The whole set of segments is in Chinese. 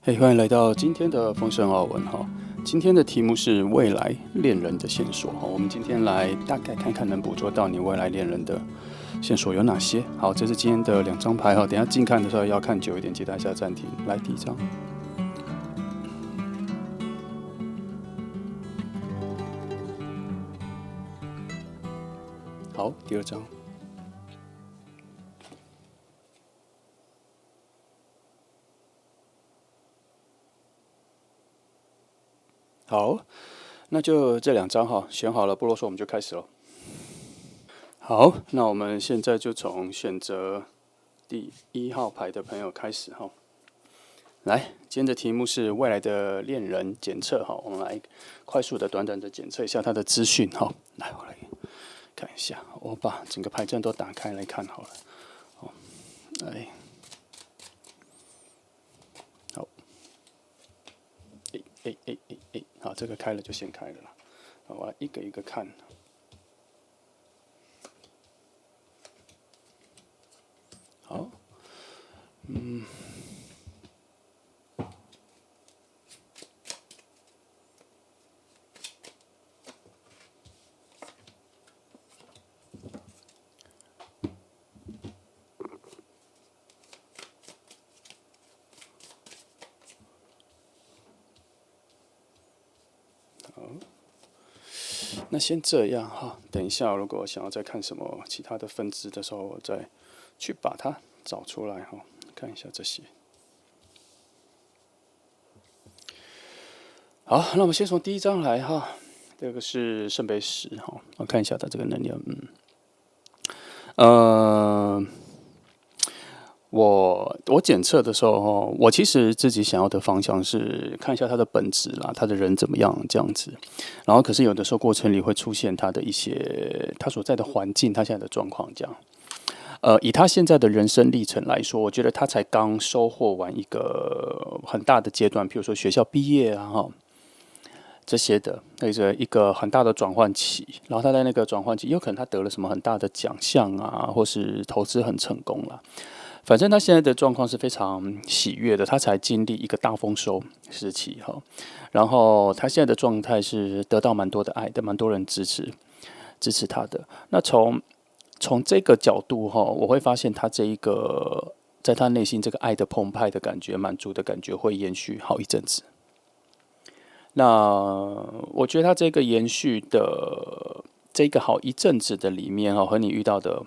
嘿，欢迎来到今天的丰盛奥文哈。今天的题目是未来恋人的线索哈。我们今天来大概看看能捕捉到你未来恋人的线索有哪些。好，这是今天的2张牌哈。等一下近看的时候要看久一点，记得按下暂停。来，第一张。好，第2张。好，那就这2张哈，选好了不啰嗦，我们就开始了。好，那我们现在就从选择第1号牌的朋友开始哈。来，今天的题目是未来的恋人检测哈，我们来快速的、短短的检测一下他的资讯哈。来，我来看一下，我把整个牌阵都打开来看好了。好，来，好，好，这个开了就先开了啦。我来一个一个看。好，那先这样哈，等一下如果想要再看什么其他的分支的时候，我再去把它找出来哈，看一下这些。好，那我们先从第1张来哈，这个是圣杯10哈，我看一下它这个能量，我检测的时候，我其实自己想要的方向是看一下他的本质啦，他的人怎么样这样子。然后可是有的时候过程里会出现他的一些他所在的环境，他现在的状况这样。以他现在的人生历程来说，我觉得他才刚收获完一个很大的阶段，譬如说学校毕业啊哈这些的，那个一个很大的转换期。然后他在那个转换期，有可能他得了什么很大的奖项啊，或是投资很成功啦。反正他现在的状况是非常喜悦的，他才经历一个大丰收时期哈，然后他现在的状态是得到蛮多的爱的，蛮多人支持他的。那从这个角度哈，我会发现他这一个在他内心这个爱的澎湃的感觉、满足的感觉会延续好一阵子。那我觉得他这个延续的这个好一阵子的里面哈，和你遇到的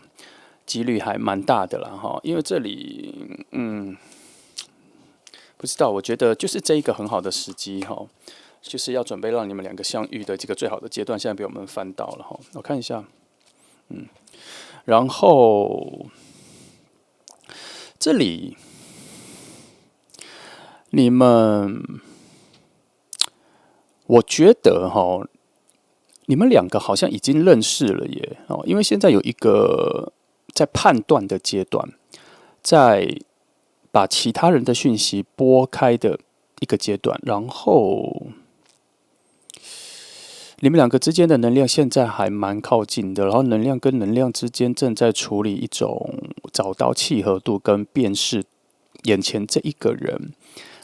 几率还蛮大的啦哈，因为这里不知道，我觉得就是这一个很好的时机哈，就是要准备让你们2个相遇的这个最好的阶段，现在被我们翻到了哈。我看一下，然后这里你们，我觉得哈，你们2个好像已经认识了耶哦，因为现在有一个在判断的阶段，在把其他人的讯息拨开的一个阶段，然后你们2个之间的能量现在还蛮靠近的，然后能量跟能量之间正在处理一种找到契合度跟辨识眼前这一个人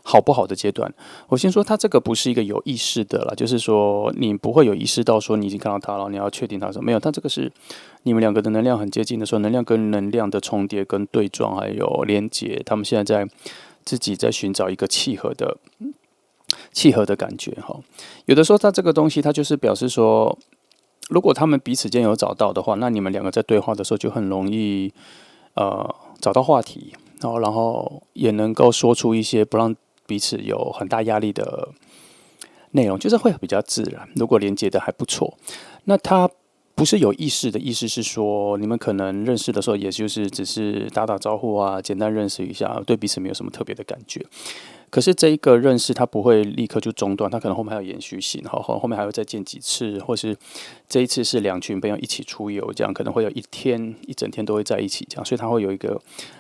好不好的阶段。我先说，他这个不是一个有意识的啦，就是说你不会有意识到说你已经看到他了，你要确定他什么没有？他这个是你们2个的能量很接近的时候，能量跟能量的重叠、跟对撞还有连接，他们现在自己在寻找一个契合的感觉哈。有的时候，他这个东西，它就是表示说，如果他们彼此间有找到的话，那你们2个在对话的时候就很容易找到话题，然后也能够说出一些不让彼此有很大压力的内容，就是会比较自然。如果连接的还不错，那他不是有意识的意思是说，你们可能认识的时候，也就是只是打打招呼啊，简单认识一下，对彼此没有什么特别的感觉。可是这一个认识，它不会立刻就中断，它可能后面还有延续性，后面还会再见几次，或是这一次是2群朋友一起出游，这样可能会有一整天都会在一起，这样，所以它会有一个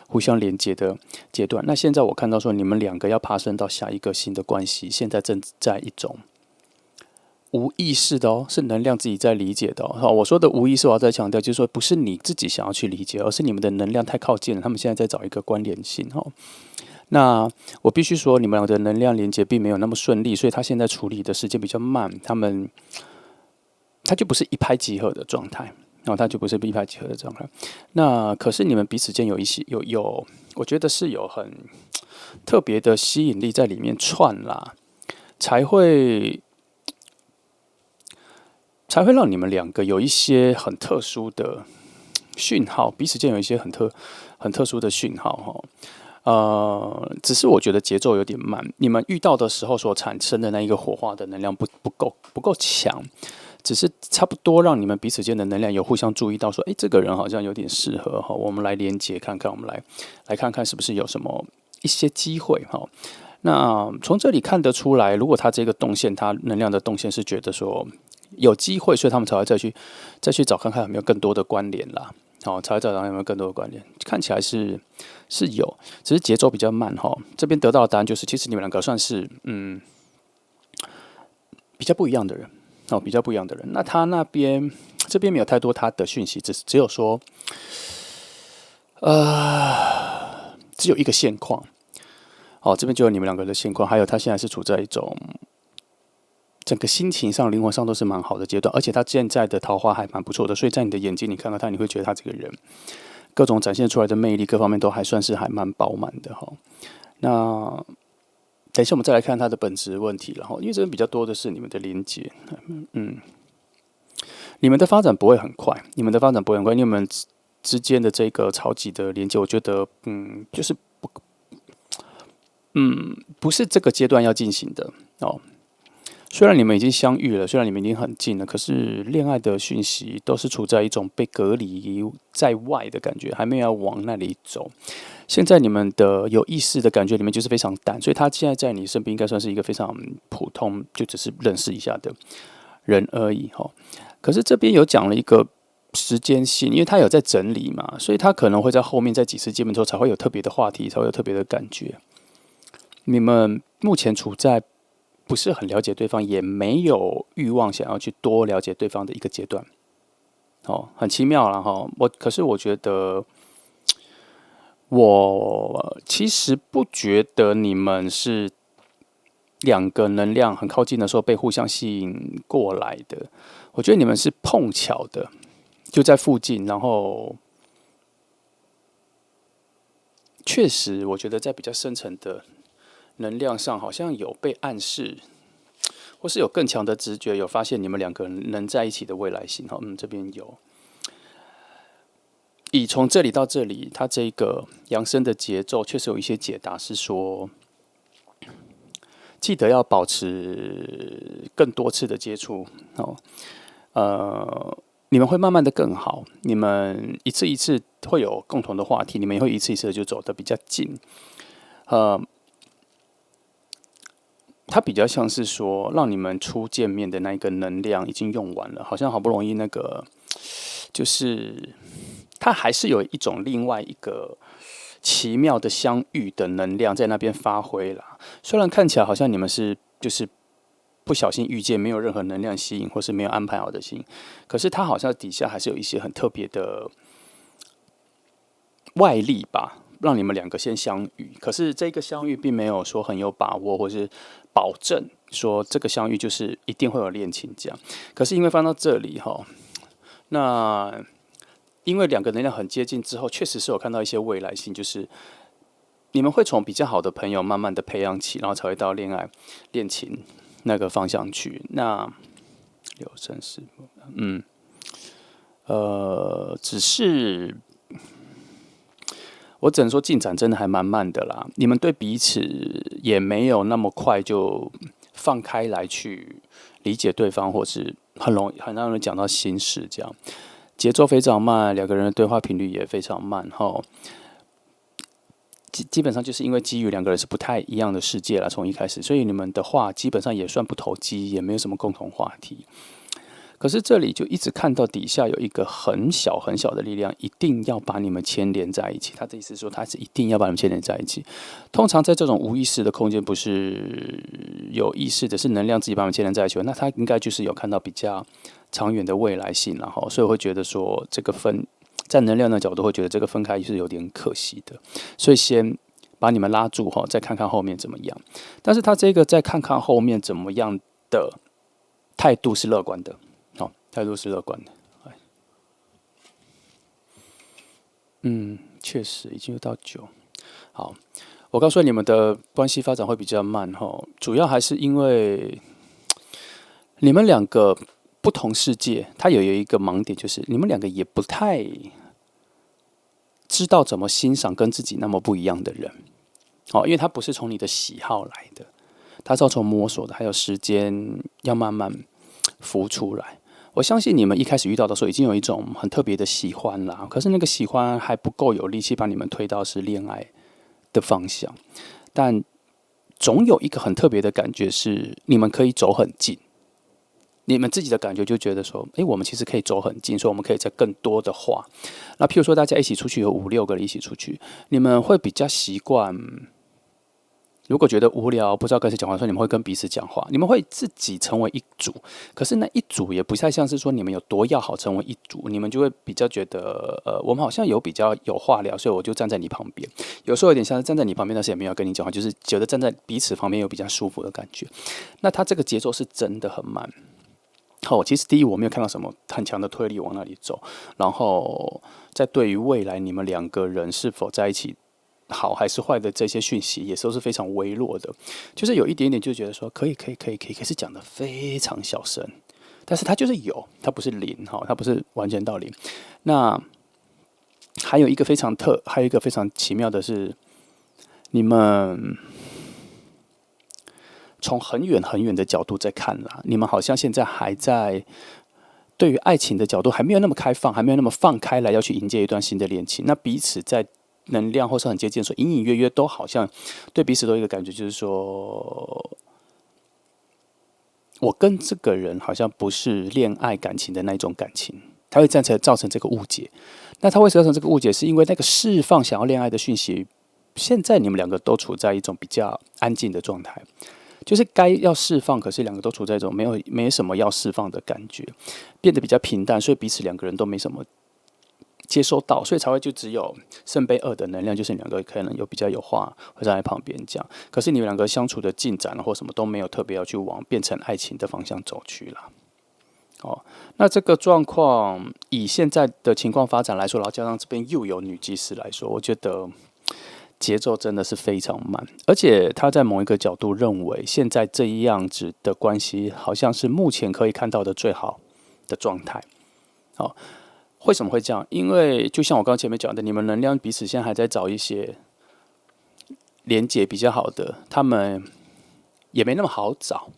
互相连接的阶段。那现在我看到说，你们2个要爬升到下一个新的关系，现在正在一种无意识的哦，是能量自己在理解的哦。我说的无意识，我要再强调，就是说不是你自己想要去理解，而是你们的能量太靠近了，他们现在在找一个关联性哦。那我必须说，你们俩的能量连接并没有那么顺利，所以他现在处理的时间比较慢。他就不是一拍即合的状态，他就不是一拍即合的状态。那可是你们彼此间有一些我觉得是有很特别的吸引力在里面串啦，才会让你们两个有一些很特殊的讯号，彼此间有一些很特殊的讯号哈。只是我觉得节奏有点慢，你们遇到的时候所产生的那一个火花的能量不够强，只是差不多让你们彼此间的能量有互相注意到说，这个人好像有点适合哈，我们来连接看看，我们来看看是不是有什么一些机会哈。那从这里看得出来，如果他这个动线，他能量的动线是觉得说有机会，所以他们才会再去找看看有没有更多的关联啦。好，才会找到有没有更多的关联。看起来是有，只是节奏比较慢哈。这边得到的答案就是，其实你们两个算是比较不一样的人哦，比较不一样的人。那他这边没有太多他的讯息，只有说，只有一个现况。哦，这边就有你们两个的现况，还有他现在是处在一种整个心情上、灵魂上都是蛮好的阶段，而且他现在的桃花还蛮不错的，所以在你的眼睛里看到他，你会觉得他这个人各种展现出来的魅力，各方面都还算是还蛮饱满的哈。那等一下我们再来看他的本质问题，然后因为这边比较多的是你们的连接，你们的发展不会很快，你们之间的这个超级的连接，我觉得就是不是这个阶段要进行的哦。虽然你们已经相遇了，虽然你们已经很近了，可是恋爱的讯息都是处在一种被隔离在外的感觉，还没有要往那里走。现在你们的有意识的感觉里面就是非常淡，所以他现在在你身边应该算是一个非常普通，就只是认识一下的人而已哈。可是这边有讲了一个时间性，因为他有在整理嘛，所以他可能会在后面在几次见面之后才会有特别的话题，才会有特别的感觉。你们目前处在不是很了解对方，也没有欲望想要去多了解对方的一个阶段，很奇妙啦哈。可是我觉得，我其实不觉得你们是两个能量很靠近的时候被互相吸引过来的。我觉得你们是碰巧的，就在附近，然后确实，我觉得在比较深层的能量上，好像有被暗示，或是有更强的直觉，有发现你们两个人能在一起的未来性。这边有。以从这里到这里，它这个扬升的节奏确实有一些解答，是说记得要保持更多次的接触你们会慢慢的更好，你们一次一次会有共同的话题，你们也会一次一次的就走得比较近。它比较像是说，让你们初见面的那一个能量已经用完了，好像好不容易那个，就是它还是有一种另外一个奇妙的相遇的能量在那边发挥啦。虽然看起来好像你们是就是不小心遇见，没有任何能量吸引，或是没有安排好的吸引，可是它好像底下还是有一些很特别的外力吧。让你们两个先相遇，可是这个相遇并没有说很有把握，或是保证说这个相遇就是一定会有恋情这样。可是因为放到这里哈，那因为两个能量很接近之后，确实是有看到一些未来性，就是你们会从比较好的朋友慢慢的培养起，然后才会到恋情那个方向去。那6、3、4，只是。我只能说进展真的还蛮慢的啦，你们对彼此也没有那么快就放开来去理解对方，或是很让人讲到心事，这样节奏非常慢，两个人的对话频率也非常慢哈。基本上就是因为基于两个人是不太一样的世界啦，从一开始，所以你们的话基本上也算不投机，也没有什么共同话题。可是这里就一直看到底下有一个很小很小的力量，一定要把你们牵连在一起。他的意思是说，他是一定要把你们牵连在一起。通常在这种无意识的空间，不是有意识的，是能量自己把你们牵连在一起，那他应该就是有看到比较长远的未来性，然后所以会觉得说，在能量的角度会觉得这个分开是有点可惜的，所以先把你们拉住再看看后面怎么样。但是他这个再看看后面怎么样的态度是乐观的，态度是乐观的。确实已经到9。好，我告诉你们的关系发展会比较慢主要还是因为你们两个不同世界，它有一个盲点，就是你们两个也不太知道怎么欣赏跟自己那么不一样的人。因为它不是从你的喜好来的，它是要从摸索的，还有时间要慢慢浮出来。我相信你们一开始遇到的时候，已经有一种很特别的喜欢啦，可是那个喜欢还不够有力气把你们推到是恋爱的方向，但总有一个很特别的感觉是你们可以走很近，你们自己的感觉就觉得说，我们其实可以走很近，所以我们可以再更多的话。那譬如说大家一起出去，有5、6个人一起出去，你们会比较习惯。如果觉得无聊，不知道跟谁讲话的时候，你们会跟彼此讲话，你们会自己成为一组。可是那一组也不太像是说你们有多要好成为一组，你们就会比较觉得，我们好像有比较有话聊，所以我就站在你旁边。有时候有点像是站在你旁边，但是也没有跟你讲话，就是觉得站在彼此旁边有比较舒服的感觉。那他这个节奏是真的很慢。其实第一我没有看到什么很强的推力往那里走，然后在对于未来你们2个人是否在一起好还是坏的这些讯息也都是非常微弱的，就是有一点点就觉得说可以，可是讲的非常小声，但是它就是有，它不是零，它不是完全到零。那还有一个非常奇妙的是，你们从很远很远的角度在看啦，你们好像现在还在对于爱情的角度还没有那么开放，还没有那么放开来要去迎接一段新的恋情。那彼此在能量或是很接近，说隐隐约约都好像对彼此都有一个感觉，就是说，我跟这个人好像不是恋爱感情的那一种感情，他会造成这个误解。那他会造成这个误解，是因为那个释放想要恋爱的讯息，现在你们2个都处在一种比较安静的状态，就是该要释放，可是2个都处在一种没什么要释放的感觉，变得比较平淡，所以彼此2个人都没什么接收到，所以才会就只有圣杯2的能量，就是你2个可能有比较有话会站在旁边讲，可是你们2个相处的进展或什么都没有特别要去往变成爱情的方向走去啦。那这个状况以现在的情况发展来说，然后加上这边又有女技师来说，我觉得节奏真的是非常慢，而且他在某一个角度认为，现在这样子的关系好像是目前可以看到的最好的状态。为什么会这样？因为就像我刚刚前面讲的，你们能量彼此现在还在找一些连结比较好的，他们也没那么好找，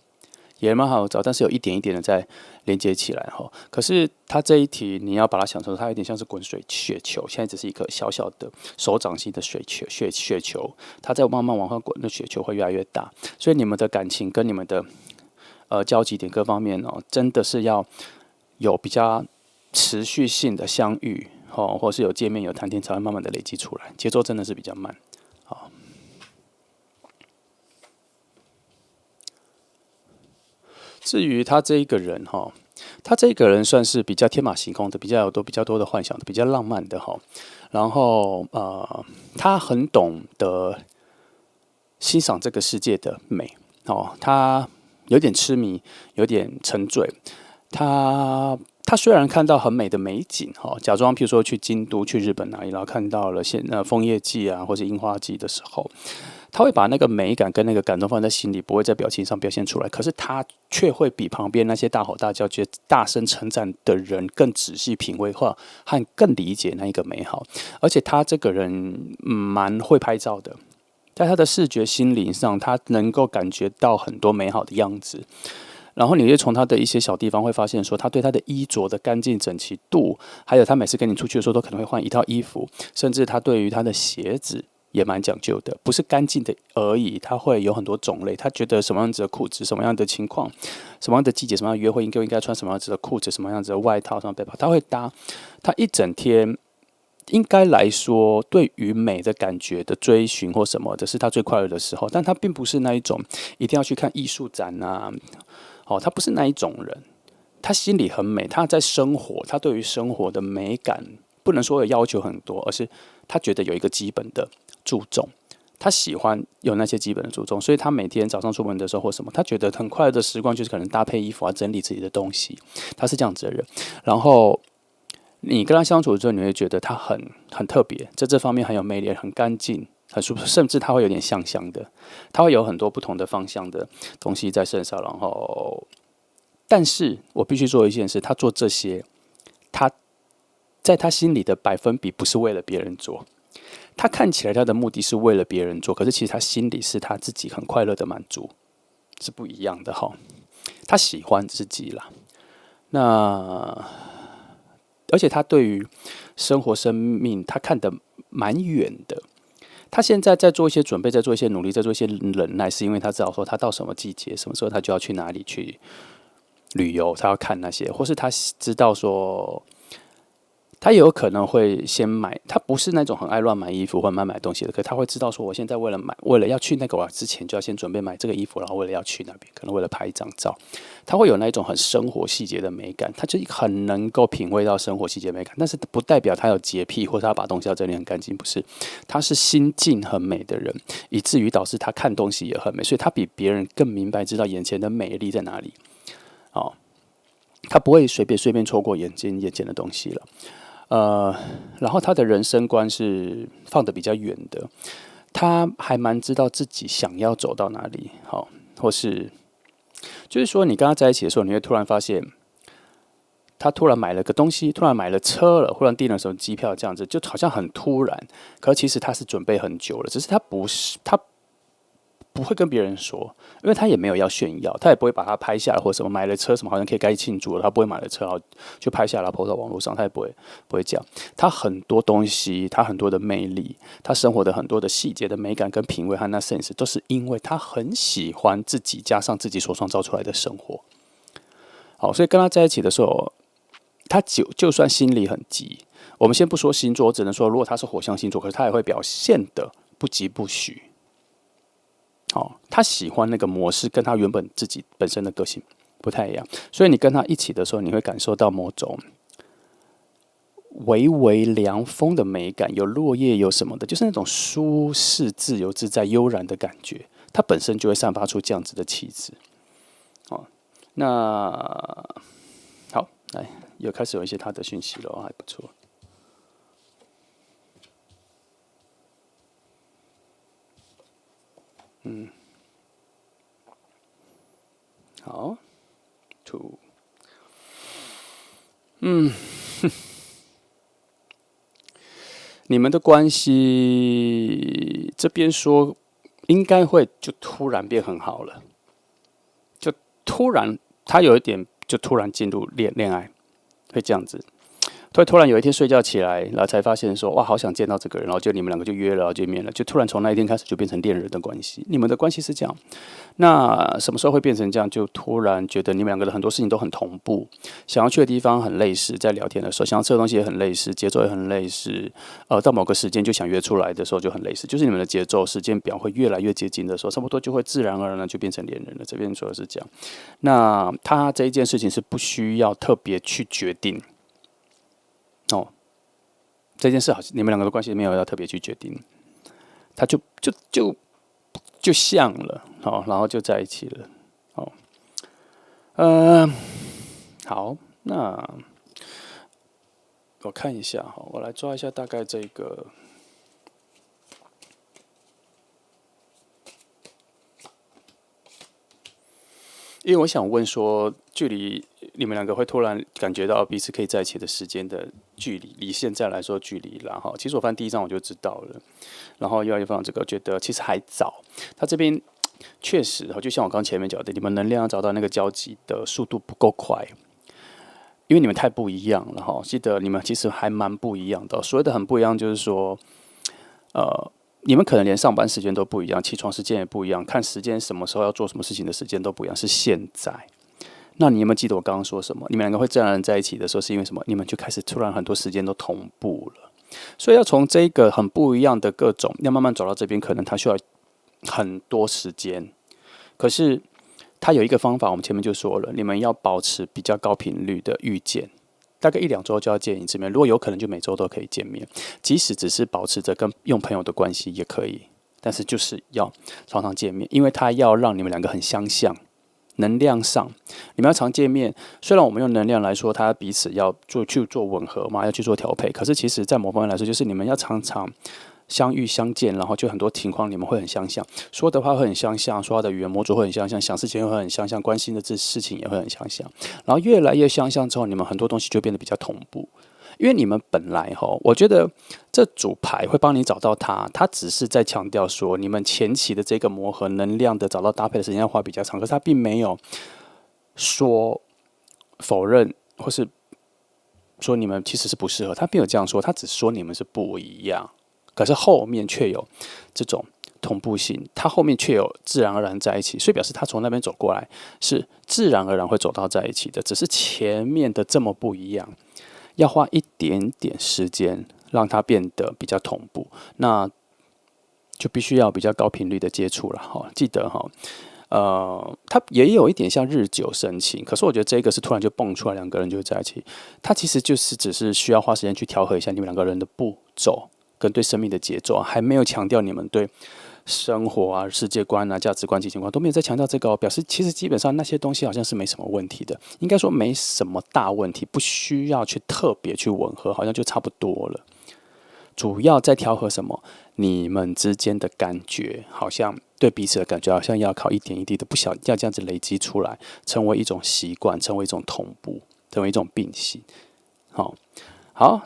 但是有一点一点的在连接起来可是它这一题你要把它想成，它有点像是滚雪球，现在只是一个小小的手掌心的雪球，它在慢慢往上滚，那雪球会越来越大。所以你们的感情跟你们的交集点各方面真的是要有比较持续性的相遇或是有见面有谈天，才会慢慢的累积出来，节奏真的是比较慢。至于他这一个人他这个人算是比较天马行空的，比较多的幻想的，比较浪漫的然后他很懂得欣赏这个世界的美他有点痴迷，有点沉醉。他虽然看到很美的美景假装譬如说去京都、去日本哪里，然后看到了枫叶季啊，或是樱花季的时候，他会把那个美感跟那个感动放在心里，不会在表情上表现出来。可是他却会比旁边那些大吼大叫、觉得大声称赞的人更仔细品味和更理解那一个美好。而且他这个人蛮会拍照的，在他的视觉心灵上，他能够感觉到很多美好的样子。然后你会从他的一些小地方会发现说，他对他的衣着的干净整齐度，还有他每次跟你出去的时候都可能会换一套衣服，甚至他对于他的鞋子也蛮讲究的，不是干净的而已，他会有很多种类。他觉得什么样子的裤子，什么样的情况，什么样的季节，什么样的约会应该穿什么样子的裤子，什么样子的外套，什么背包，他会搭。他一整天应该来说，对于美的感觉的追寻或什么的，是他最快乐的时候。但他并不是那一种一定要去看艺术展啊。他不是那一种人，他心里很美，他在生活，他对于生活的美感不能说有要求很多，而是他觉得有一个基本的注重，他喜欢有那些基本的注重，所以他每天早上出门的时候或什么，他觉得很快乐的时光就是可能搭配衣服啊，整理自己的东西，他是这样子的人。然后你跟他相处之后，你会觉得他很特别，在这方面很有魅力，很干净。很舒服，甚至他会有点香香的，他会有很多不同的方向的东西在身上。然后，但是我必须做一件事，他做这些，他在他心里的百分比不是为了别人做，他看起来他的目的是为了别人做，可是其实他心里是他自己很快乐的满足，是不一样的哈。他喜欢自己啦，那而且他对于生活、生命，他看得蛮远的。他现在在做一些准备，在做一些努力，在做一些忍耐，是因为他知道说他到什么季节、什么时候他就要去哪里去旅游，他要看那些，或是他知道说他也有可能会先买，他不是那种很爱乱买衣服或乱买东西的，可他会知道说我现在为了要去那个我之前就要先准备买这个衣服，然后为了要去那边，可能为了拍一张照，他会有那一种很生活细节的美感，他就很能够品味到生活细节美感，但是不代表他有洁癖或者他把东西要整理很干净，不是，他是心境很美的人，以至于导致他看东西也很美，所以他比别人更明白知道眼前的美丽在哪里，哦，他不会随便错过眼前的东西了。然后他的人生观是放得比较远的，他还蛮知道自己想要走到哪里，好，或是就是说你跟他在一起的时候，你会突然发现，他突然买了个东西，突然买了车了，忽然订了什么机票，这样子就好像很突然，可其实他是准备很久了，只是他不会跟别人说，因为他也没有要炫耀，他也不会把它拍下来或者什么买了车什么好像可以该庆祝了，他不会买了车然后就拍下来 po 到网络上，他也不会讲。他很多东西，他很多的魅力，他生活的很多的细节的美感跟品味和那 sense，都是因为他很喜欢自己加上自己所创造出来的生活。好，所以跟他在一起的时候，他就算心里很急，我们先不说星座，只能说如果他是火象星座，可是他也会表现的不急不徐。他喜欢那个模式，跟他原本自己本身的个性不太一样，所以你跟他一起的时候，你会感受到某种微微凉风的美感，有落叶，有什么的，就是那种舒适、自由自在、悠然的感觉。它本身就会散发出这样子的气质。那好，来又开始有一些他的讯息了，还不错。好，2，你们的关系这边说应该会就突然变很好了，就突然他有一点就突然进入恋爱，会这样子。突然有一天睡觉起来，然后才发现说哇，好想见到这个人，然后就你们两个就约了，然后见面了，就突然从那一天开始就变成恋人的关系。你们的关系是这样，那什么时候会变成这样？就突然觉得你们两个的很多事情都很同步，想要去的地方很类似，在聊天的时候，想要吃的东西也很类似，节奏也很类似。到某个时间就想约出来的时候就很类似，就是你们的节奏、时间表会越来越接近的时候，差不多就会自然而然的就变成恋人了。这边说的是这样，那他这一件事情是不需要特别去决定。这件事好像你们两个的关系没有要特别去决定，他就像了，然后就在一起了，好，那我看一下我来抓一下大概这个。因为我想问说，距离你们两个会突然感觉到彼此可以在一起的时间的距离，以现在来说距离啦哈，其实我翻第一章我就知道了，然后又要放这个，觉得其实还早。他这边确实，就像我刚前面讲的，你们能量要找到那个交集的速度不够快，因为你们太不一样了哈。记得你们其实还蛮不一样的，所谓的很不一样，就是说，你们可能连上班时间都不一样，起床时间也不一样，看时间什么时候要做什么事情的时间都不一样，是现在。那你有没有记得我刚刚说什么？你们两个会自然而然在一起的时候，是因为什么？你们就开始突然很多时间都同步了，所以要从这个很不一样的各种，要慢慢走到这边，可能它需要很多时间。可是它有一个方法，我们前面就说了，你们要保持比较高频率的遇见。大概1-2周就要见一次面，如果有可能就每周都可以见面，即使只是保持着跟用朋友的关系也可以，但是就是要常常见面，因为他要让你们两个很相像。能量上，你们要常见面。虽然我们用能量来说，它彼此要去做吻合嘛，要去做调配。可是其实，在某方面来说，就是你们要常常相遇相见，然后就很多情况你们会很相像，说的话会很相像，说话的语言模组会很相像，想事情会很相像，关心的这事情也会很相像。然后越来越相像之后，你们很多东西就变得比较同步。因为你们本来我觉得这组牌会帮你找到它，它只是在强调说你们前期的这个磨合能量的找到搭配的时间要花比较长，可是它并没有说否认或是说你们其实是不适合，它并没有这样说，它只说你们是不一样，可是后面却有这种同步性，它后面却有自然而然在一起，所以表示他从那边走过来是自然而然会走到在一起的，只是前面的这么不一样。要花一点点时间让它变得比较同步，那就必须要比较高频率的接触了哈。记得它也有一点像日久生情，可是我觉得这个是突然就蹦出来，两个人就在一起，它其实就是只是需要花时间去调和一下你们两个人的步骤跟对生命的节奏，还没有强调你们对生活啊、世界观啊、价值观、金钱观都没有在强调这个表示其实基本上那些东西好像是没什么问题的，应该说没什么大问题，不需要去特别去吻合，好像就差不多了。主要在调和什么？你们之间的感觉，好像对彼此的感觉，好像要靠一点一滴的，不小要这样子累积出来，成为一种习惯，成为一种同步，成为一种并行。好，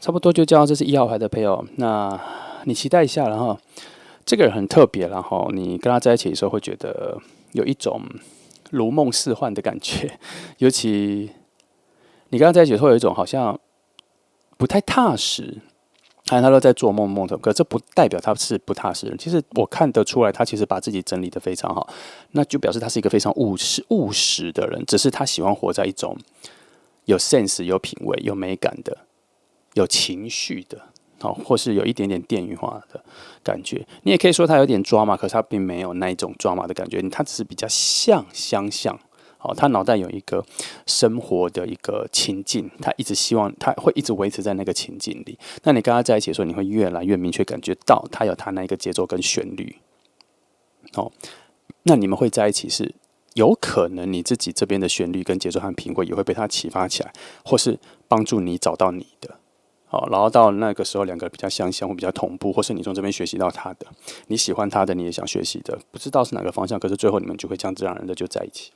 差不多就这样。这是1号牌的朋友，那你期待一下了哈。这个人很特别，然后你跟他在一起的时候，会觉得有一种如梦似幻的感觉。尤其你跟他在一起，会有一种好像不太踏实，他都在做梦的。可这不代表他是不踏实的人。其实我看得出来，他其实把自己整理得非常好，那就表示他是一个非常务实的人。只是他喜欢活在一种有 sense、有品味、有美感的、有情绪的。或是有一点点电影化的感觉，你也可以说他有点抓马，可是他并没有那一种抓马的感觉，他只是比较相像。他脑袋有一个生活的一个情境，他一直希望他会一直维持在那个情境里。那你跟他在一起的时候，你会越来越明确感觉到他有他那一个节奏跟旋律。那你们会在一起是有可能你自己这边的旋律跟节奏和品味也会被他启发起来，或是帮助你找到你的。然后到那个时候，两个比较相像，或比较同步，或是你从这边学习到他的，你喜欢他的，你也想学习的，不知道是哪个方向，可是最后你们就会这样自然而然的就在一起。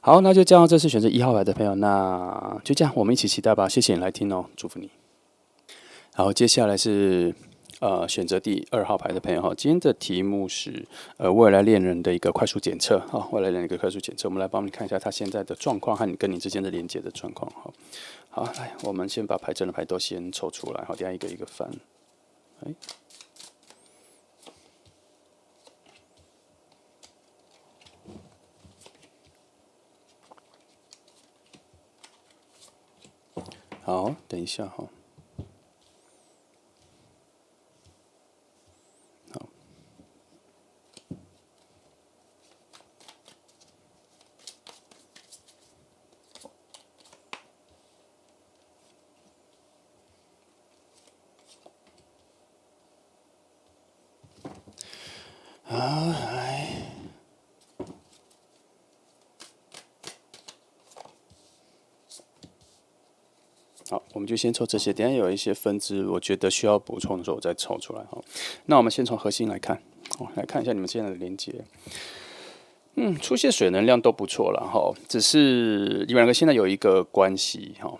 好，那就这样，这次选择1号牌的朋友，那就这样，我们一起期待吧。谢谢你来听哦，祝福你。好，接下来是选择第2号牌的朋友哈，今天的题目是未来恋人的一个快速检测哈，未来恋人的一个快速检测，我们来帮你看一下他现在的状况和你跟你之间的连接的状况哈。好，来，我们先把牌阵的牌都先抽出来，好，等一下一个一个翻。好，等一下哈。好，我们就先抽这些，等一下有一些分支，我觉得需要补充的时候，我再抽出来哈。那我们先从核心来看，来看一下你们现在的连接。出现水能量都不错了哈，只是你们两个现在有一个关系哈。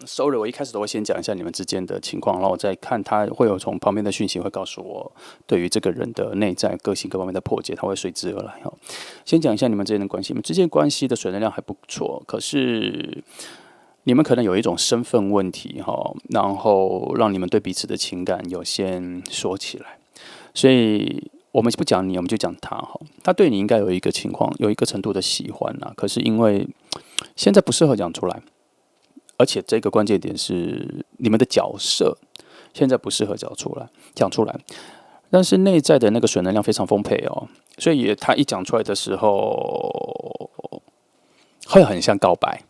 sorry， 我一开始都会先讲一下你们之间的情况，然后我再看他会有从旁边的讯息会告诉我对于这个人的内在个性各方面的破解，他会随之而来哈。先讲一下你们之间的关系，你们之间关系的水能量还不错，可是你们可能有一种身份问题哈，然后让你们对彼此的情感有先说起来，所以我们不讲你，我们就讲他哈。他对你应该有一个情况，有一个程度的喜欢呐，可是因为现在不适合讲出来。而且这个关键点是你们的角色现在不适合讲出来，但是内在的那个水能量非常丰沛哦，所以他一讲出来的时候会很像告白，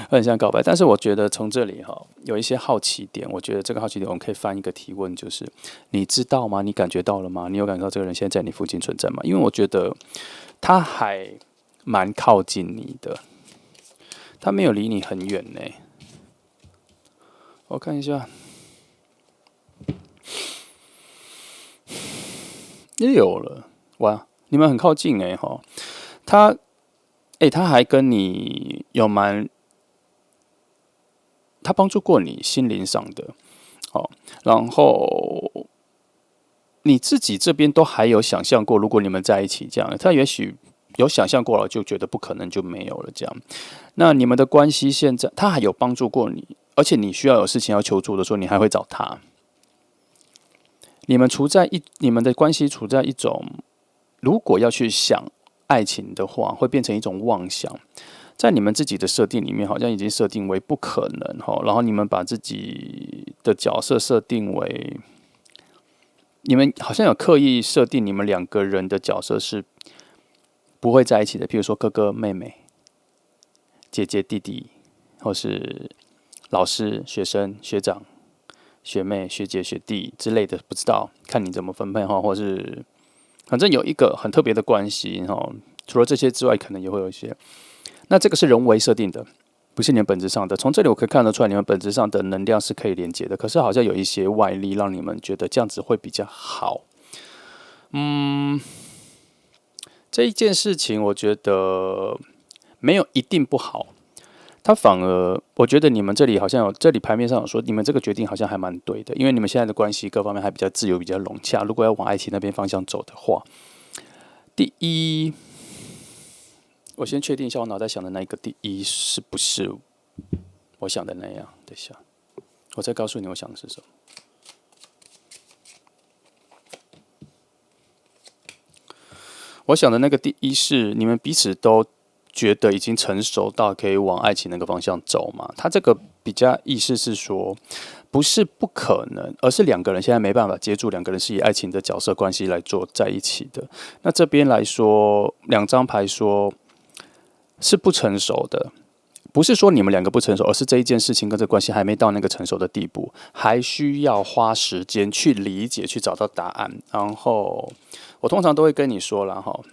很像告白。但是我觉得从这里有一些好奇点，我觉得这个好奇点我们可以翻一个提问，就是你知道吗？你感觉到了吗？你有感觉到这个人现在在你附近存在吗？因为我觉得他还蛮靠近你的，他没有离你很远呢。我看一下，也有了，哇，你们很靠近他他还跟你有他帮助过你心灵上的，然后你自己这边都还有想象过，如果你们在一起这样，他也许有想象过了，就觉得不可能就没有了这样。那你们的关系现在，他还有帮助过你，而且你需要有事情要求助的时候，你还会找他。你们的关系处在一种，如果要去想爱情的话，会变成一种妄想。在你们自己的设定里面，好像已经设定为不可能然后你们把自己的角色设定为，你们好像有刻意设定你们两个人的角色是不会在一起的，譬如说哥哥妹妹、姐姐弟弟，或是老师、学生、学长、学妹、学姐、学弟之类的，不知道看你怎么分配或是反正有一个很特别的关系除了这些之外，可能也会有一些。那这个是人为设定的，不是你们本质上的。从这里我可以看得出来，你们本质上的能量是可以连接的，可是好像有一些外力让你们觉得这样子会比较好。这一件事情我觉得没有一定不好，它反而我觉得你们这里好像这里牌面上有说，你们这个决定好像还蛮对的，因为你们现在的关系各方面还比较自由、比较融洽。如果要往爱情那边方向走的话，第一，我先确定一下我脑袋想的那一个第一是不是我想的那样。等一下，我再告诉你我想的是什么。我想的那个第一是你们彼此都觉得已经成熟到可以往爱情那个方向走嘛？他这个比较意思是说，不是不可能，而是两个人现在没办法接住，两个人是以爱情的角色关系来做在一起的。那这边来说，两张牌说是不成熟的，不是说你们两个不成熟，而是这一件事情跟这关系还没到那个成熟的地步，还需要花时间去理解，去找到答案。然后我通常都会跟你说了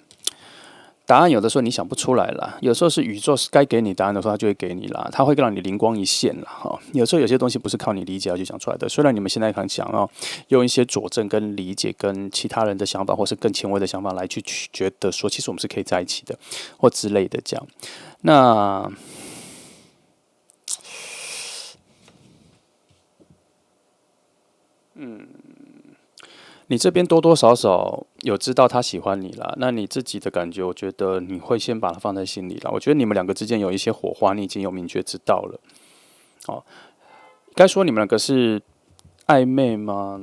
答案有的时候你想不出来啦，有时候是宇宙该给你答案的时候，它就会给你啦，它会让你灵光一现啦有时候有些东西不是靠你理解要去想出来的，虽然你们现在很想要用一些佐证跟理解跟其他人的想法，或是更前卫的想法来去觉得说，其实我们是可以在一起的，或之类的这样。那你这边多多少少有知道他喜欢你啦，那你自己的感觉，我觉得你会先把他放在心里啦。我觉得你们两个之间有一些火花，你已经有明确知道了。该说你们两个是暧昧吗？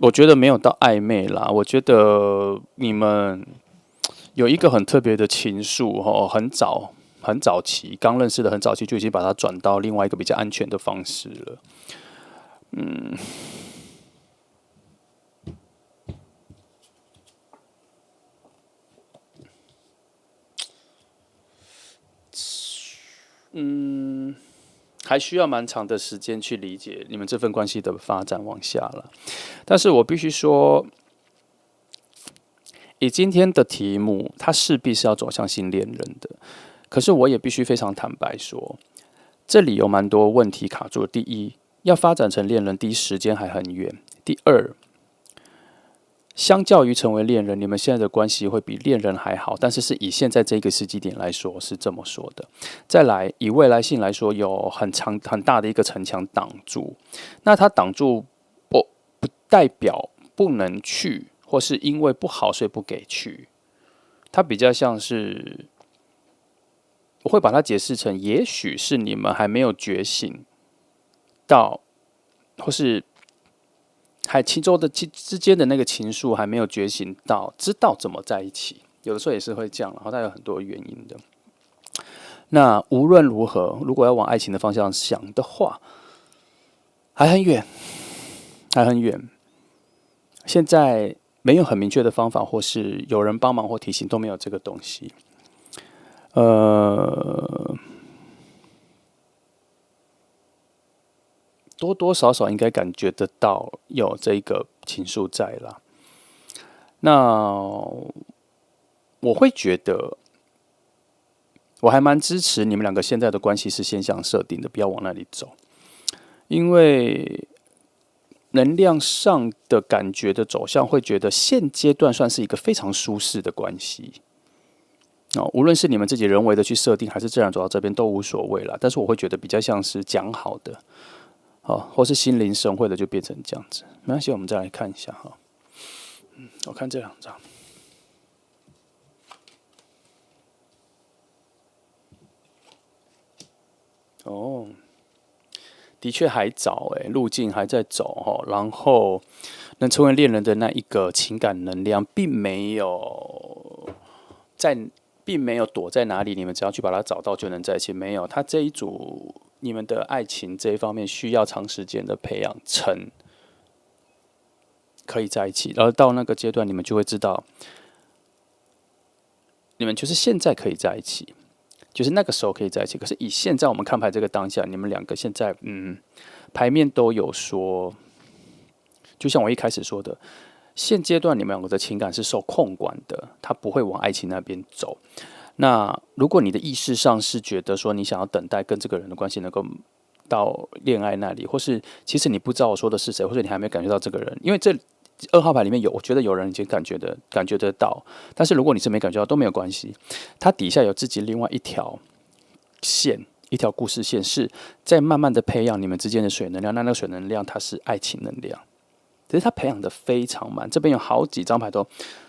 我觉得没有到暧昧啦。我觉得你们有一个很特别的情愫很早期，刚认识的很早期就已经把它转到另外一个比较安全的方式了。还需要蛮长的时间去理解你们这份关系的发展往下了。但是我必须说，以今天的题目，它势必是要走向新恋人的。可是我也必须非常坦白说，这里有蛮多问题卡住。第一，要发展成恋人，第一时间还很远。第二，相较于成为恋人，你们现在的关系会比恋人还好，但是是以现在这个时机点来说是这么说的。再来，以未来性来说，有很大的一个城墙挡住，那它挡住不代表不能去，或是因为不好所以不给去，它比较像是我会把它解释成，也许是你们还没有觉醒到，或是其中的之间的那个情愫还没有觉醒到，知道怎么在一起。有的时候也是会这样，然后它有很多原因的。那无论如何，如果要往爱情的方向想的话，还很远，还很远。现在没有很明确的方法，或是有人帮忙或提醒，都没有这个东西。呃，多多少少应该感觉得到有这个情愫在啦。那我会觉得，我还蛮支持你们两个现在的关系是先想设定的，不要往那里走，因为能量上的感觉的走向，会觉得现阶段算是一个非常舒适的关系。哦，无论是你们自己人为的去设定，还是自然走到这边都无所谓啦。但是我会觉得比较像是讲好的，哦，或是心领神会的，就变成这样子。没关系，我们再来看一下哈。我看这两张。哦，的确还早诶，路径还在走哦。然后能成为恋人的那一个情感能量，在，并没有躲在哪里，你们只要去把它找到就能在一起。没有，他这一组你们的爱情这一方面需要长时间的培养成可以在一起，然后到那个阶段，你们就会知道，你们就是现在可以在一起，就是那个时候可以在一起。可是以现在我们看牌这个当下，你们两个现在牌面都有说，就像我一开始说的，现阶段你们两个的情感是受控管的，它不会往爱情那边走。那如果你的意识上是觉得说你想要等待跟这个人的关系能够到恋爱那里，或是其实你不知道我说的是谁，或者你还没有感觉到这个人，因为这2号牌里面有，我觉得有人已经感觉得到，但是如果你是没感觉到都没有关系，它底下有自己另外一条线。一条故事线是在慢慢的培养你们之间的水能量，那个水能量它是爱情能量，只是它培养的非常慢。这边有好几张牌都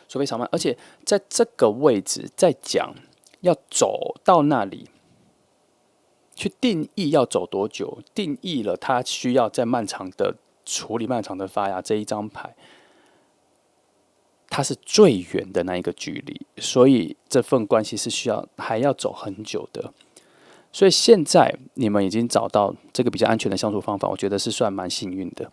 说非常慢，而且在这个位置在讲要走到那里，去定义要走多久，定义了它需要在漫长的处理、漫长的发芽这一张牌，它是最远的那一个距离，所以这份关系是需要还要走很久的。所以现在你们已经找到这个比较安全的相处方法，我觉得是算蛮幸运的，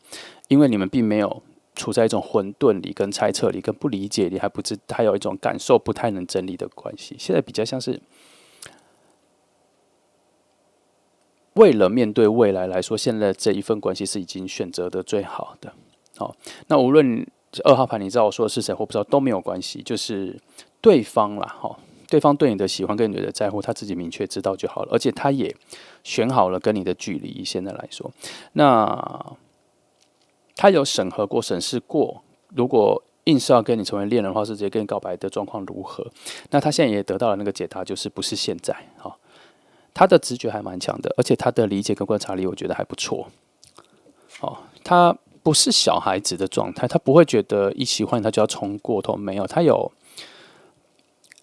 因为你们并没有处在一种混沌里、跟猜测里、跟不理解里，还有一种感受不太能整理的关系。现在比较像是为了面对未来来说，现在这一份关系是已经选择的最好的。好，那无论2号牌你知道我说的是谁或不知道都没有关系，就是对方啦，哈。对方对你的喜欢跟你的在乎，他自己明确知道就好了，而且他也选好了跟你的距离。现在来说，那他有审核过、审视过，如果硬是要跟你成为恋人的话，是直接跟你告白的状况如何？那他现在也得到了那个解答，就是不是现在。好，他的直觉还蛮强的，而且他的理解跟观察力，我觉得还不错。好，他不是小孩子的状态，他不会觉得一喜欢他就要冲过头，没有，他有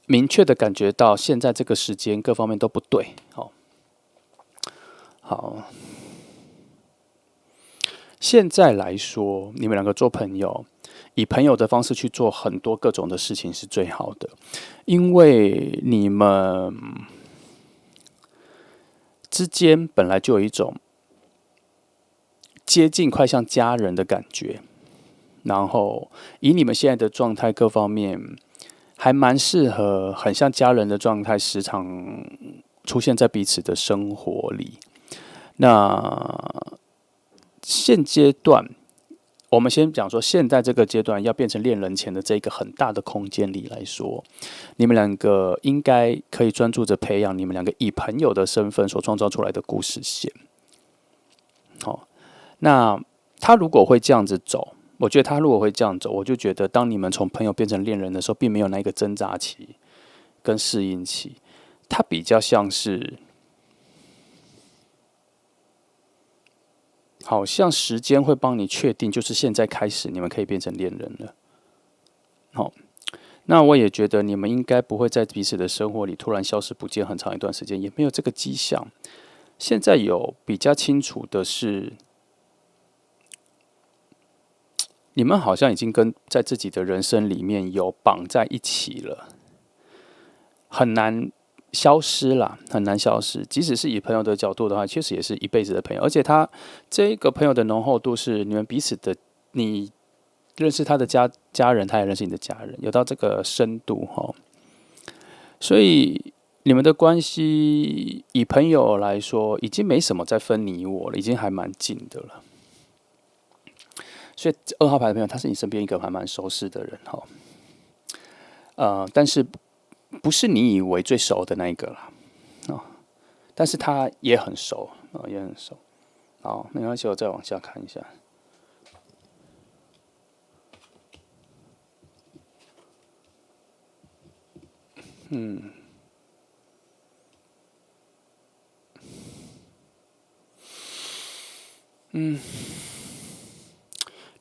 明确的感觉到现在这个时间各方面都不对。好，现在来说，你们两个做朋友，以朋友的方式去做很多各种的事情是最好的，因为你们之间本来就有一种接近快像家人的感觉，然后以你们现在的状态各方面，还蛮适合很像家人的状态，时常出现在彼此的生活里。那现阶段，我们先讲说，现在这个阶段要变成恋人前的这个很大的空间里来说，你们两个应该可以专注着培养你们两个以朋友的身份所创造出来的故事线。好，那他如果会这样子走，我觉得他如果会这样走，我就觉得当你们从朋友变成恋人的时候，并没有那个挣扎期跟适应期，它比较像是，好像时间会帮你确定，就是现在开始你们可以变成恋人了。好，那我也觉得你们应该不会在彼此的生活里突然消失不见很长一段时间，也没有这个迹象。现在有比较清楚的是，你们好像已经跟在自己的人生里面有绑在一起了，很难消失啦，很难消失。即使是以朋友的角度的话，确实也是一辈子的朋友，而且他这个朋友的浓厚度是你们彼此的，你认识他的家人，他也认识你的家人，有到这个深度哈。所以你们的关系以朋友来说，已经没什么在分你我了，已经还蛮近的了。所以2号牌的朋友，他是你身边一个还蛮熟识的人哈。但是不是你以为最熟的那一个啦，哦，但是他也很熟，也很熟。好，没关系，我再往下看一下。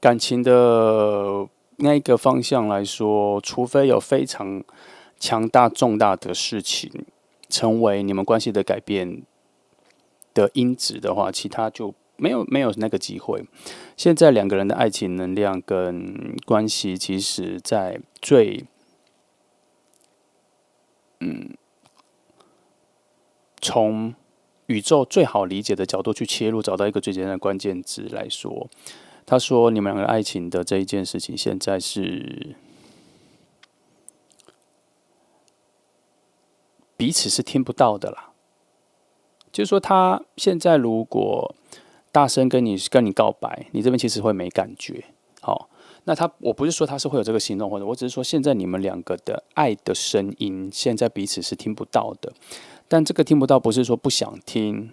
感情的那一个方向来说，除非有非常强大重大的事情成为你们关系的改变的因子的话，其他就没有那个机会。现在两个人的爱情能量跟关系，其实在从宇宙最好理解的角度去切入，找到一个最简单的关键字来说，他说你们两个爱情的这一件事情，现在是彼此是听不到的啦。就是说，他现在如果大声跟你告白，你这边其实会没感觉。好，那我不是说他是会有这个行动，或者我只是说现在你们两个的爱的声音，现在彼此是听不到的。但这个听不到不是说不想听，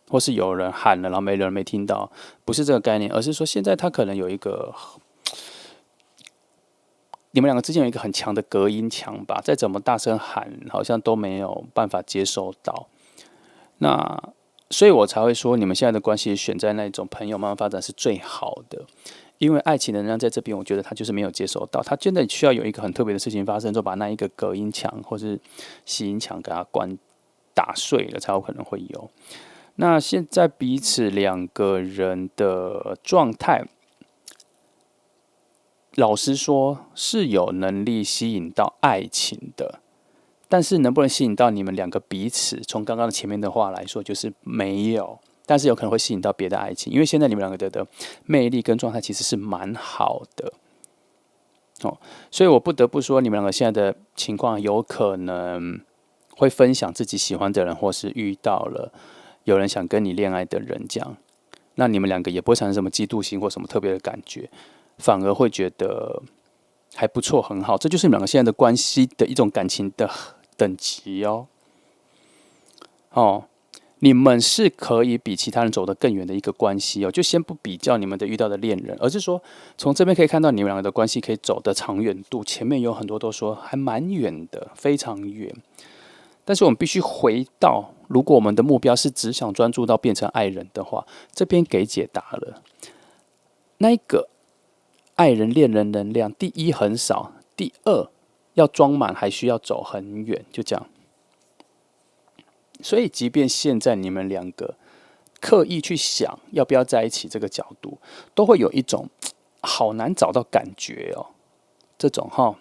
或是有人喊了然后没人没听到，不是这个概念，而是说现在他可能有一个你们两个之间有一个很强的隔音墙吧，再怎么大声喊，好像都没有办法接收到。那所以我才会说，你们现在的关系选在那种朋友慢慢发展是最好的，因为爱情的能量在这边，我觉得他就是没有接收到，他真的需要有一个很特别的事情发生，就把那一个隔音墙或是吸音墙给它打碎了，才有可能会有。那现在彼此两个人的状态，老实说是有能力吸引到爱情的，但是能不能吸引到你们两个彼此？从刚刚的前面的话来说，就是没有。但是有可能会吸引到别的爱情，因为现在你们两个的魅力跟状态其实是蛮好的哦，所以我不得不说，你们两个现在的情况有可能会分享自己喜欢的人，或是遇到了有人想跟你恋爱的人，这样，那你们两个也不会产生什么嫉妒心或什么特别的感觉，反而会觉得还不错，很好。这就是你们两个现在的关系的一种感情的等级哦。哦，你们是可以比其他人走得更远的一个关系哦。就先不比较你们的遇到的恋人，而是说从这边可以看到你们两个的关系可以走的长远度。前面有很多都说还蛮远的，非常远。但是我们必须回到，如果我们的目标是只想专注到变成爱人的话，这边给解答了。那一个爱人、恋人能量，第一很少，第二要装满还需要走很远，就这样。所以，即便现在你们两个刻意去想要不要在一起这个角度，都会有一种好难找到感觉哦。这种哈，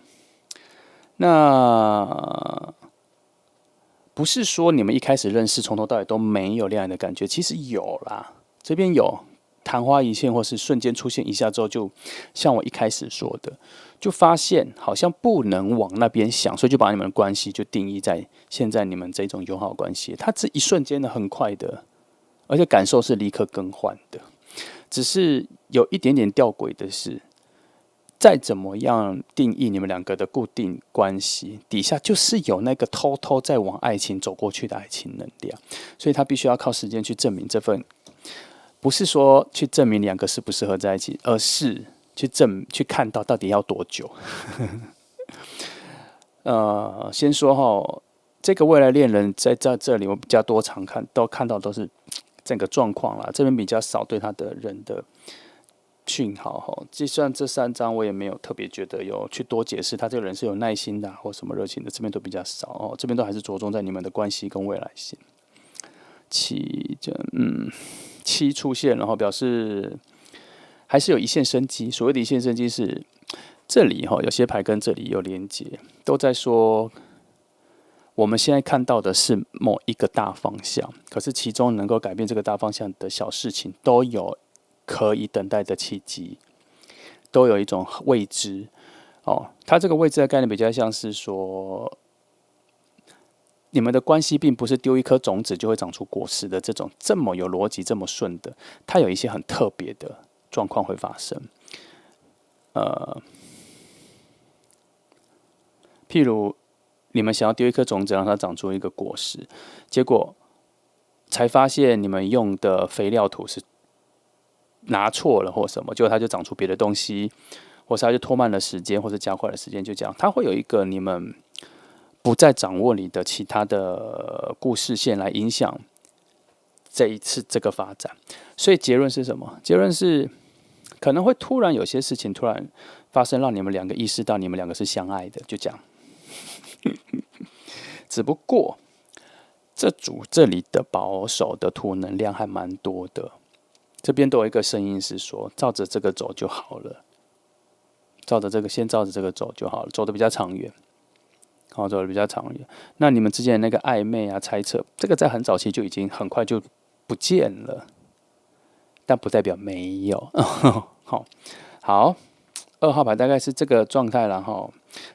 那不是说你们一开始认识从头到尾都没有恋爱的感觉，其实有啦。这边有昙花一现，或是瞬间出现一下之后，就像我一开始说的，就发现好像不能往那边想，所以就把你们的关系就定义在现在你们这种友好关系。它这一瞬间的很快的，而且感受是立刻更换的。只是有一点点吊诡的是，再怎么样定义你们两个的固定关系，底下就是有那个偷偷在往爱情走过去的爱情能量，所以他必须要靠时间去证明这份，不是说去证明两个适不适合在一起，而是去看到底要多久。先说哈，这个未来恋人在这里，我比较多常看到都是整个状况啦，这边比较少对他的人的讯号哈。就算这3张我也没有特别觉得有去多解释他这个人是有耐心的或什么热情的，这边都比较少哦。这边都还是着重在你们的关系跟未来性。七出现，然后表示还是有一线生机。所谓的一线生机是这里哈，有些牌跟这里有连接，都在说我们现在看到的是某一个大方向，可是其中能够改变这个大方向的小事情，都有可以等待的契机，都有一种未知。哦，它这个未知的概念比较像是说，你们的关系并不是丢一颗种子就会长出果实的这么有逻辑、这么顺的，它有一些很特别的状况会发生。譬如你们想要丢一颗种子让它长出一个果实，结果才发现你们用的肥料土是拿错了或什么，结果它就长出别的东西，或是它就拖慢了时间，或是加快了时间，就这样，它会有一个你们不在掌握里的其他的故事线来影响这一次这个发展。所以结论是什么？结论是可能会突然有些事情突然发生，让你们两个意识到你们两个是相爱的，就这样。只不过这里的保守的土能量还蛮多的，这边都有一个声音是说，照着这个走就好了，先照着这个走就好了，走的比较长远。好，走的比较长远。那你们之间的那个暧昧啊、猜测，这个在很早期就已经很快就不见了，但不代表没有。好，2号牌大概是这个状态了哈。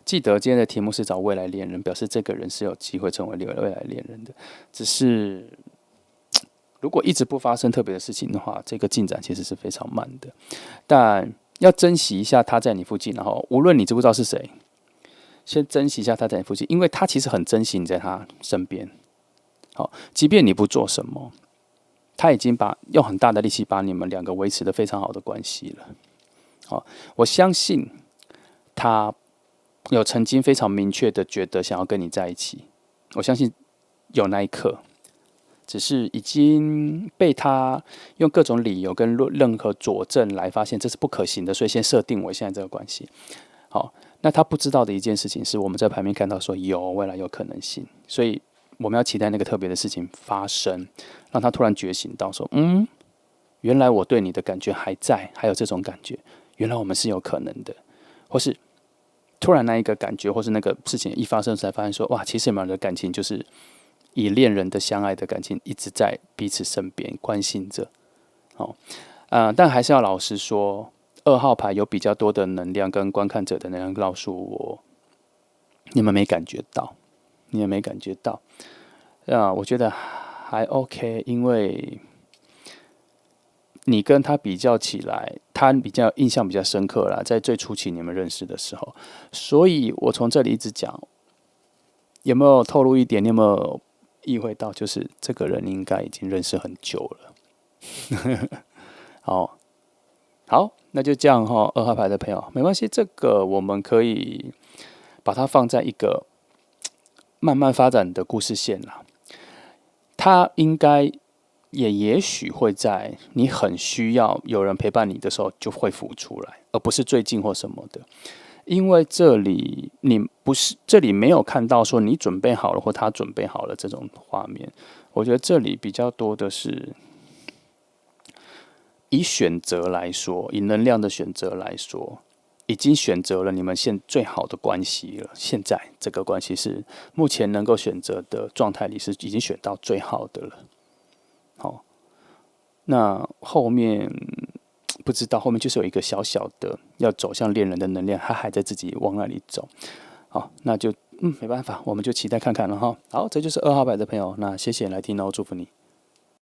记得今天的题目是找未来恋人，表示这个人是有机会成为未来恋人的。只是如果一直不发生特别的事情的话，这个进展其实是非常慢的。但要珍惜一下他在你附近，然后无论你知不知道是谁。先珍惜一下他在你附近，因为他其实很珍惜你在他身边。好，即便你不做什么，他已经用很大的力气把你们两个维持得非常好的关系了。好，我相信他有曾经非常明确的觉得想要跟你在一起，我相信有那一刻，只是已经被他用各种理由跟任何佐证来发现这是不可行的，所以先设定我现在这个关系。好。那他不知道的一件事情是，我们在牌面看到说未来有可能性，所以我们要期待那个特别的事情发生，让他突然觉醒到说，原来我对你的感觉还在，还有这种感觉，原来我们是有可能的，或是突然那一个感觉，或是那个事情一发生才发现说，哇，其实你们的感情就是以恋人的相爱的感情，一直在彼此身边关心着，但还是要老实说。2号牌有比较多的能量跟观看者的能量告诉我，你们没感觉到，我觉得还 OK， 因为你跟他比较起来，他比较印象比较深刻啦，在最初期你们认识的时候，所以我从这里一直讲，有没有透露一点？你有没有意会到，就是这个人应该已经认识很久了？好，那就这样哈。2号牌的朋友，没关系，这个我们可以把它放在一个慢慢发展的故事线啦。它应该也许会在你很需要有人陪伴你的时候就会浮出来，而不是最近或什么的。因为这里没有看到说你准备好了或他准备好了这种画面。我觉得这里比较多的是。以选择来说，以能量的选择来说，已经选择了你们最好的关系了。现在这个关系是目前能够选择的状态里是已经选到最好的了。好，那后面不知道，后面就是有一个小小的要走向恋人的能量，他还在自己往那里走。好，那就没办法，我们就期待看看了哈。好，这就是2号牌的朋友，那谢谢你来听哦，祝福你。